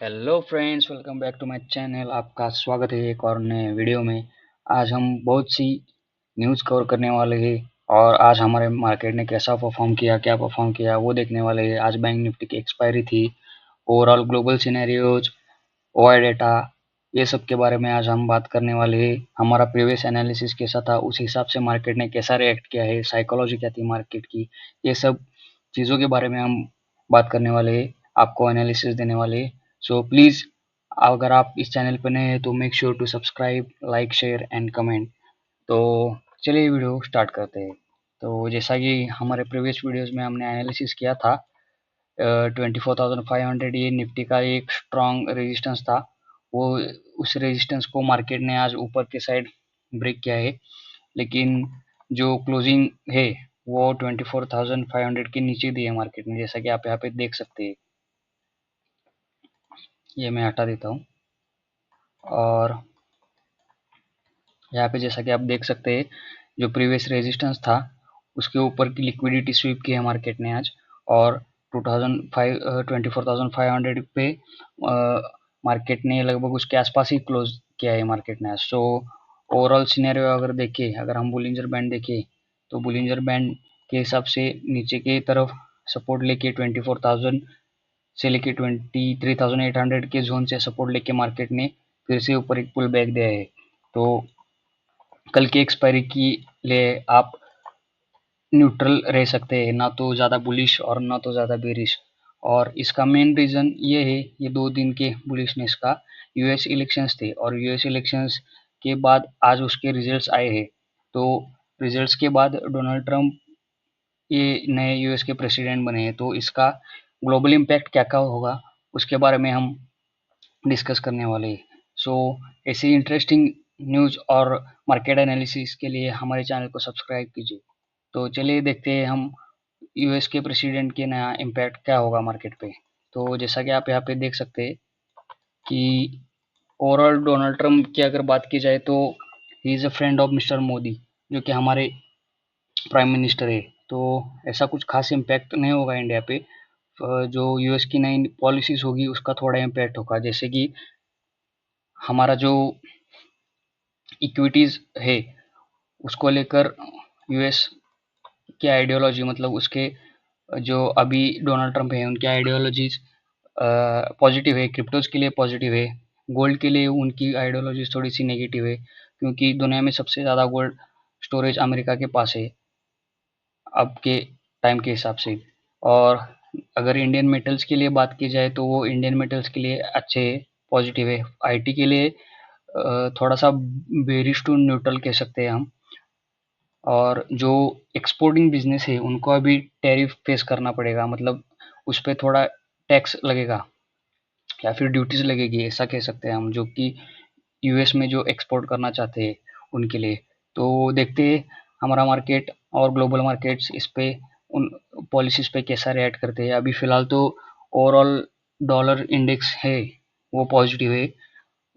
Hello friends, welcome back to my channel. आपका स्वागत है एक और नए वीडियो में। आज हम बहुत सी न्यूज़ कवर करने वाले हैं और आज हमारे मार्केट ने कैसा परफॉर्म किया, क्या परफॉर्म किया वो देखने वाले हैं। आज बैंक निफ्टी की एक्सपायरी थी, overall global scenarios, OI data, ये सब के बारे में आज हम बात करने वाले हैं। हमारा प्रीवियस एनालिसिस कैसा था, उस हिसाब से मार्केट ने कैसा रिएक्ट किया है, साइकोलॉजी क्या थी मार्केट की, ये सब चीज़ों के बारे में हम बात करने वाले हैं, आपको एनालिसिस देने वाले हैं। सो प्लीज़, अगर आप इस चैनल पर नए हैं तो make sure to subscribe, like, share and comment. तो चलिए वीडियो स्टार्ट करते हैं। तो जैसा कि हमारे प्रीवियस वीडियोस में हमने एनालिसिस किया था, 24,500 ये निफ्टी का एक स्ट्रॉन्ग रेजिस्टेंस था। वो उस रेजिस्टेंस को मार्केट ने आज ऊपर के साइड ब्रेक किया है, लेकिन जो क्लोजिंग है वो 24,500 के नीचे दी है मार्केट ने, जैसा कि आप यहाँ पे देख सकते हैं। ये मैं हटा देता हूँ और यहाँ पे जैसा कि आप देख सकते हैं, जो प्रीवियस रेजिस्टेंस था उसके ऊपर की लिक्विडिटी स्वीप की है मार्केट ने आज, और 24,500 पे मार्केट ने लगभग उसके आसपास ही क्लोज किया है मार्केट ने आज। सो ओवरऑल सिनेरियो अगर देखें, अगर हम बुलिंजर बैंड देखें तो बुलिंजर बैंड के हिसाब से नीचे की तरफ सपोर्ट लेके 24,000 से लेके 23,800 के जोन से सपोर्ट लेके मार्केट ने फिर से ऊपर एक पुल बैक दिया है। तो कल की एक्सपायरी के लिए आप न्यूट्रल रह सकते हैं, ना तो ज़्यादा बुलिश और ना तो ज़्यादा बेरिश। और इसका मेन रीज़न ये है, ये 2 दिन के बुलिशनेस का, यूएस इलेक्शंस थे और यूएस इलेक्शंस के बाद आज उसके रिजल्ट्स आए हैं। तो रिजल्ट्स के बाद डोनाल्ड ट्रंप ये नए यूएस के प्रेसिडेंट बने हैं, तो इसका ग्लोबल इम्पैक्ट क्या क्या होगा उसके बारे में हम डिस्कस करने वाले हैं। सो ऐसी इंटरेस्टिंग न्यूज़ और मार्केट एनालिसिस के लिए हमारे चैनल को सब्सक्राइब कीजिए। तो चलिए देखते हैं हम यूएस के प्रेसिडेंट के नया इम्पैक्ट क्या होगा मार्केट पे। तो जैसा कि आप यहाँ पे देख सकते हैं कि ओवरऑल डोनाल्ड ट्रंप की अगर बात की जाए तो he is a friend of mister Modi, जो कि हमारे प्राइम मिनिस्टर है। तो ऐसा कुछ खास इम्पैक्ट नहीं होगा इंडिया पे। जो यूएस की नई पॉलिसीज होगी उसका थोड़ा इम्पैक्ट होगा, जैसे कि हमारा जो इक्विटीज़ है उसको लेकर यूएस की आइडियोलॉजी, मतलब उसके जो अभी डोनाल्ड ट्रंप है उनकी आइडियोलॉजीज पॉजिटिव है, क्रिप्टोज के लिए पॉजिटिव है, गोल्ड के लिए उनकी आइडियोलॉजीज थोड़ी सी नेगेटिव है, क्योंकि दुनिया में सबसे ज़्यादा गोल्ड स्टोरेज अमेरिका के पास है अब के टाइम के हिसाब से। और अगर इंडियन मेटल्स के लिए बात की जाए तो वो इंडियन मेटल्स के लिए अच्छे है, पॉजिटिव है। आईटी के लिए थोड़ा सा बेरिश टू न्यूट्रल कह सकते हैं हम। और जो एक्सपोर्टिंग बिजनेस है उनको अभी टैरिफ फेस करना पड़ेगा, मतलब उस पर थोड़ा टैक्स लगेगा या फिर ड्यूटीज लगेगी, ऐसा कह सकते हैं हम, जो कि यूएस में जो एक्सपोर्ट करना चाहते हैं उनके लिए। तो देखते हैं हमारा मार्केट और ग्लोबल मार्केट्स इस पे, उन पॉलिसीज पे कैसा रिएक्ट करते हैं। अभी फिलहाल तो ओवरऑल डॉलर इंडेक्स है वो पॉजिटिव है,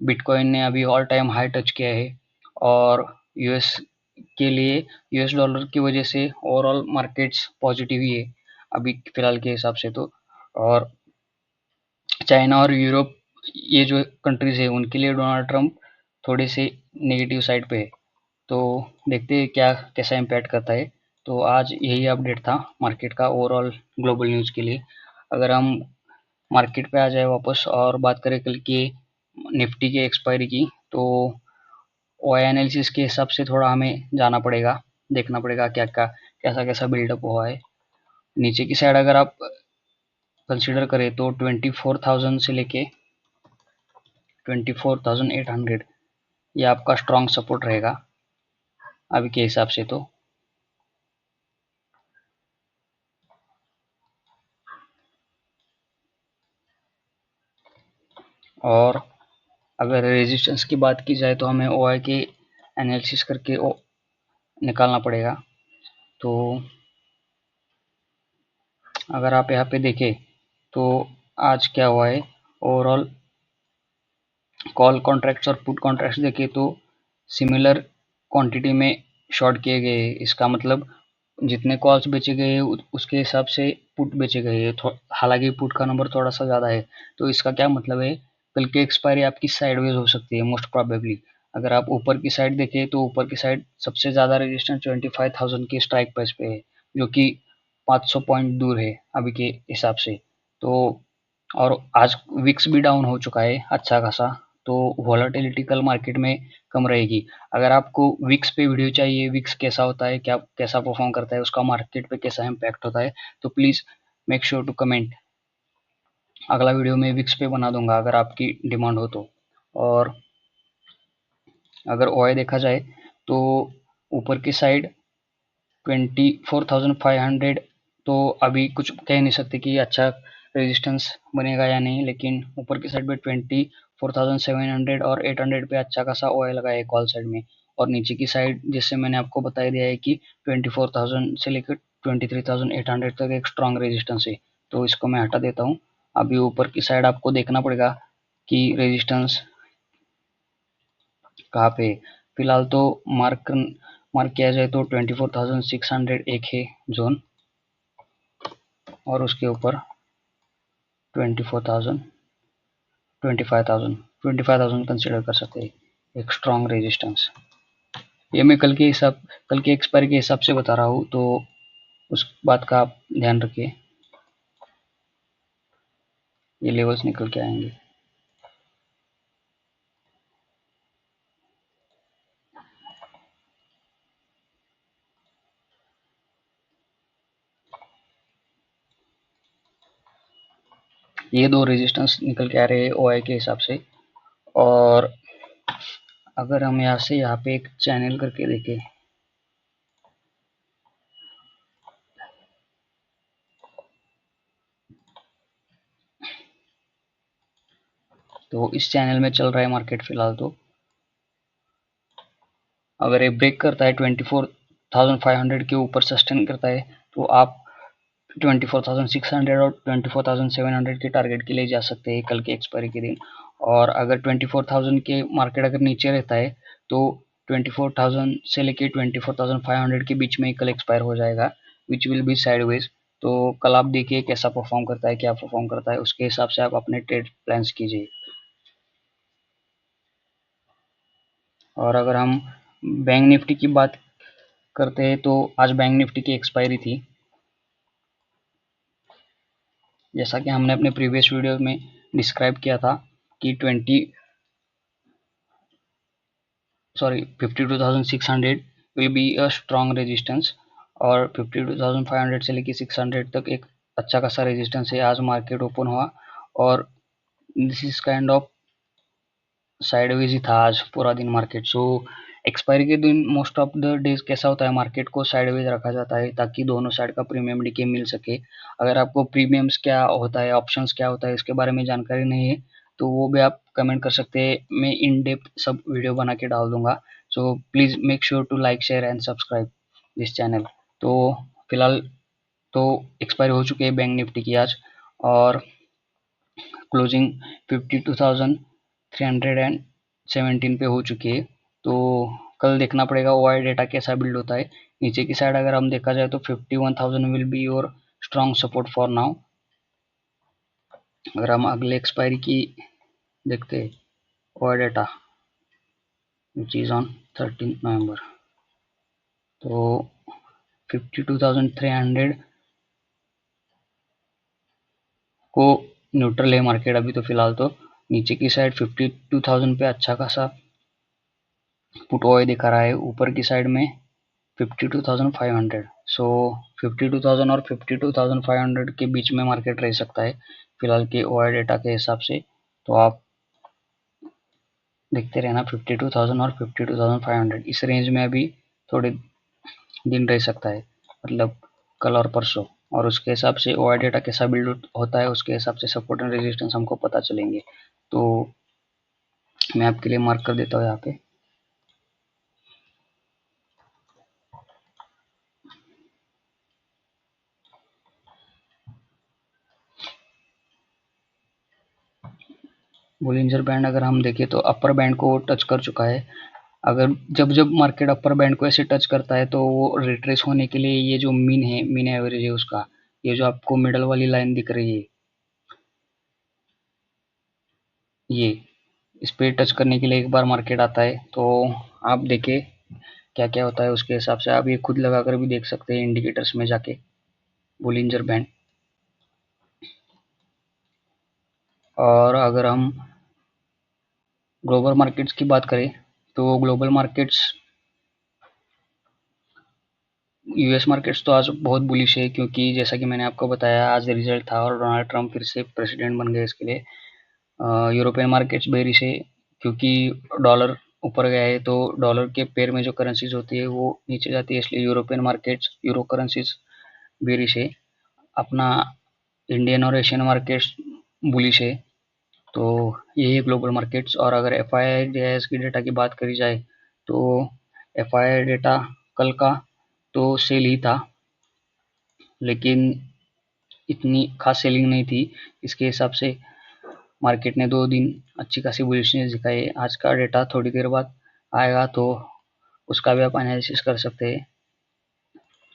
बिटकॉइन ने अभी ऑल टाइम हाई टच किया है, और यूएस के लिए यूएस डॉलर की वजह से ओवरऑल मार्केट्स पॉजिटिव ही है अभी फिलहाल के हिसाब से। तो और चाइना और यूरोप, ये जो कंट्रीज है उनके लिए डोनाल्ड ट्रंप थोड़े से नेगेटिव साइड पे है। तो देखते हैं क्या कैसा इम्पैक्ट करता है। तो आज यही अपडेट था मार्केट का ओवरऑल ग्लोबल न्यूज़ के लिए। अगर हम मार्केट पे आ जाए वापस और बात करें कल के निफ्टी के एक्सपायरी की, तो ओआई एनालिसिस के हिसाब से थोड़ा हमें जाना पड़ेगा, देखना पड़ेगा क्या क्या कैसा कैसा बिल्डअप हुआ है। नीचे की साइड अगर आप कंसीडर करें तो 24,000 से लेके 24,800 ये आपका स्ट्रॉन्ग सपोर्ट रहेगा अभी के हिसाब से। तो और अगर रेजिस्टेंस की बात की जाए तो हमें ओआई के एनालिसिस करके निकालना पड़ेगा। तो अगर आप यहाँ पे देखें तो आज क्या हुआ है, ओवरऑल कॉल कॉन्ट्रैक्ट्स और पुट कॉन्ट्रैक्ट्स देखें तो सिमिलर क्वांटिटी में शॉर्ट किए गए हैं। इसका मतलब जितने कॉल्स बेचे गए उसके हिसाब से पुट बेचे गए हैं, हालांकि पुट का नंबर थोड़ा सा ज़्यादा है। तो इसका क्या मतलब है, कल की एक्सपायरी आपकी साइडवेज हो सकती है मोस्ट प्रोबेबली। अगर आप ऊपर की साइड देखें तो ऊपर की साइड सबसे ज़्यादा रेजिस्टेंस 25,000 की स्ट्राइक प्राइस पे है, जो कि 500 पॉइंट दूर है अभी के हिसाब से। तो और आज विक्स भी डाउन हो चुका है अच्छा खासा, तो वॉलेटिलिटी कल मार्केट में कम रहेगी। अगर आपको विक्स पे वीडियो चाहिए, विक्स कैसा होता है, क्या कैसा परफॉर्म करता है, उसका मार्केट पे कैसा इम्पैक्ट होता है, तो please make sure to comment. अगला वीडियो मैं विक्स पे बना दूंगा अगर आपकी डिमांड हो तो। और अगर ओआई देखा जाए तो ऊपर की साइड 24,500, तो अभी कुछ कह नहीं सकते कि अच्छा रेजिस्टेंस बनेगा या नहीं, लेकिन ऊपर की साइड पे 24,700 और 800 पे अच्छा खासा ओआई लगा है कॉल साइड में। और नीचे की साइड जिससे मैंने आपको बता दिया है कि 24,000 से लेकर 23,800 तक एक स्ट्रॉन्ग रेजिस्टेंस है। तो इसको मैं हटा देता हूँ। अभी ऊपर की साइड आपको देखना पड़ेगा कि रेजिस्टेंस कहाँ पे। फिलहाल तो मार्क किया जाए तो 24,600 एक है जोन, और उसके ऊपर 24,000, 25,000 कंसिडर कर सकते हैं एक स्ट्रॉन्ग रेजिस्टेंस। ये मैं कल के एक्सपायरी के हिसाब से बता रहा हूँ, तो उस बात का आप ध्यान रखिए। ये लेवल्स निकल के आएंगे। ये दो रेजिस्टेंस निकल के आ रहे हैं ओआई के हिसाब से। और अगर हम यहाँ से यहाँ पे एक चैनल करके देखें, तो इस चैनल में चल रहा है मार्केट फिलहाल। तो अगर ये ब्रेक करता है 24,500 के ऊपर सस्टेन करता है, तो आप 24,600 और 24,700 के टारगेट के लिए जा सकते हैं कल के एक्सपायरी के दिन। और अगर 24,000 के मार्केट अगर नीचे रहता है तो 24,000 से लेके 24,500 के बीच में ही कल एक्सपायर हो जाएगा, विच विल बी साइडवेज। तो कल आप देखिए कैसा परफॉर्म करता है, क्या परफॉर्म करता है, उसके हिसाब से आप अपने ट्रेड प्लान्स कीजिए। और अगर हम बैंक निफ्टी की बात करते हैं तो आज बैंक निफ्टी की एक्सपायरी थी। जैसा कि हमने अपने प्रीवियस वीडियो में डिस्क्राइब किया था कि 52,600 will be a strong resistance, और 52,500 से लेकर 600 तक एक अच्छा खासा रेजिस्टेंस है। आज मार्केट ओपन हुआ और this is kind of sideways ही था आज पूरा दिन मार्केट। सो एक्सपायरी के दिन मोस्ट ऑफ द डेज कैसा होता है, मार्केट को साइडवेज रखा जाता है ताकि दोनों साइड का प्रीमियम डीके मिल सके। अगर आपको प्रीमियम्स क्या होता है, ऑप्शंस क्या होता है, इसके बारे में जानकारी नहीं है तो वो भी आप कमेंट कर सकते हैं, मैं इन डेप्थ सब वीडियो बना के डाल दूंगा। So please make sure to like share and subscribe this channel. तो फिलहाल तो एक्सपायर हो चुके हैं बैंक निफ्टी की आज, और क्लोजिंग 52,317 पे हो चुकी है। तो कल देखना पड़ेगा ओआई डेटा कैसा बिल्ड होता है। नीचे की साइड अगर हम देखा जाए तो 51,000 will be your strong support for now. अगर हम अगले एक्सपायरी की देखते हैं OI data which is on 13 नवंबर, तो 52,300 को न्यूट्रल है मार्केट अभी तो फिलहाल। तो नीचे की साइड 52,000 पे अच्छा खासा पुट ओआई दिखा रहा है, ऊपर की साइड में 52,500। सो 52,000 और 52,500 के बीच में मार्केट रह सकता है फिलहाल के ओआई डेटा के हिसाब से। तो आप देखते रहना 52,000 और 52,500 इस रेंज में अभी थोड़े दिन रह सकता है, मतलब कल और परसों। और उसके हिसाब से ओआई डेटा कैसा बिल्ड होता है उसके हिसाब से सपोर्ट एंड रेजिस्टेंस हमको पता चलेंगे। तो मैं आपके लिए मार्क कर देता हूँ यहाँ पे। बोलिंजर बैंड अगर हम देखें तो अपर बैंड को टच कर चुका है। अगर जब जब मार्केट अपर बैंड को ऐसे टच करता है तो वो रिट्रेस होने के लिए ये जो मीन है, मीन एवरेज है उसका, ये जो आपको मिडल वाली लाइन दिख रही है, ये इस पे टच करने के लिए एक बार मार्केट आता है। तो आप देखें क्या क्या होता है, उसके हिसाब से आप ये खुद लगा कर भी देख सकते हैं इंडिकेटर्स में जाके, बोलिंजर बैंड। और अगर हम ग्लोबल मार्केट्स की बात करें तो ग्लोबल मार्केट्स, यूएस मार्केट्स तो आज बहुत बुलिश है, क्योंकि जैसा कि मैंने आपको बताया आज रिजल्ट था और डोनाल्ड ट्रंप फिर से प्रेसिडेंट बन गए इसके लिए। यूरोपियन मार्केट्स बेरिश है, क्योंकि डॉलर ऊपर गया है तो डॉलर के पेयर में जो करेंसीज होती है वो नीचे जाती है, इसलिए European markets, euro currencies bearish है। अपना इंडियन और एशियन मार्केट्स बुलिश है। तो यही है ग्लोबल मार्केट्स। और अगर एफ आई की डेटा की बात करी जाए तो एफ आई डेटा कल का तो सेल ही था, लेकिन इतनी खास सेलिंग नहीं थी। इसके हिसाब से मार्केट ने 2 दिन अच्छी खासी बुलिशनेस दिखाई। आज का डेटा थोड़ी देर बाद आएगा तो उसका भी आप एनालिसिस कर सकते हैं।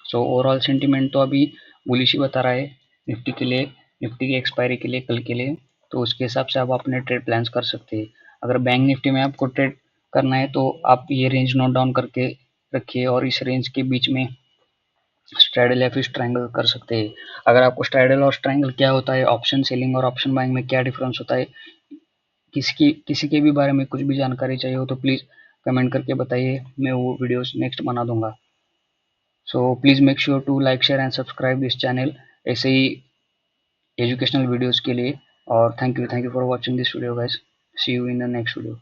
सो ओवरऑल सेंटीमेंट तो अभी बुलिश ही बता रहा है निफ्टी के लिए, निफ्टी की एक्सपायरी के लिए, कल के लिए। तो उसके हिसाब से आप अपने ट्रेड प्लान्स कर सकते हैं। अगर बैंक निफ्टी में आपको ट्रेड करना है तो आप ये रेंज नोट डाउन करके रखिए और इस रेंज के बीच में स्ट्रैडल या फिर स्ट्रैंगल कर सकते हैं। अगर आपको स्ट्रैडल और स्ट्रैंगल क्या होता है, ऑप्शन सेलिंग और ऑप्शन बाइंग में क्या डिफरेंस होता है, किसी के भी बारे में कुछ भी जानकारी चाहिए हो तो प्लीज़ कमेंट करके बताइए, मैं वो वीडियोस नेक्स्ट बना दूंगा। So please make sure to like share and subscribe this channel ऐसे ही एजुकेशनल वीडियोस के लिए। और thank you for watching this video guys. See you in the next video.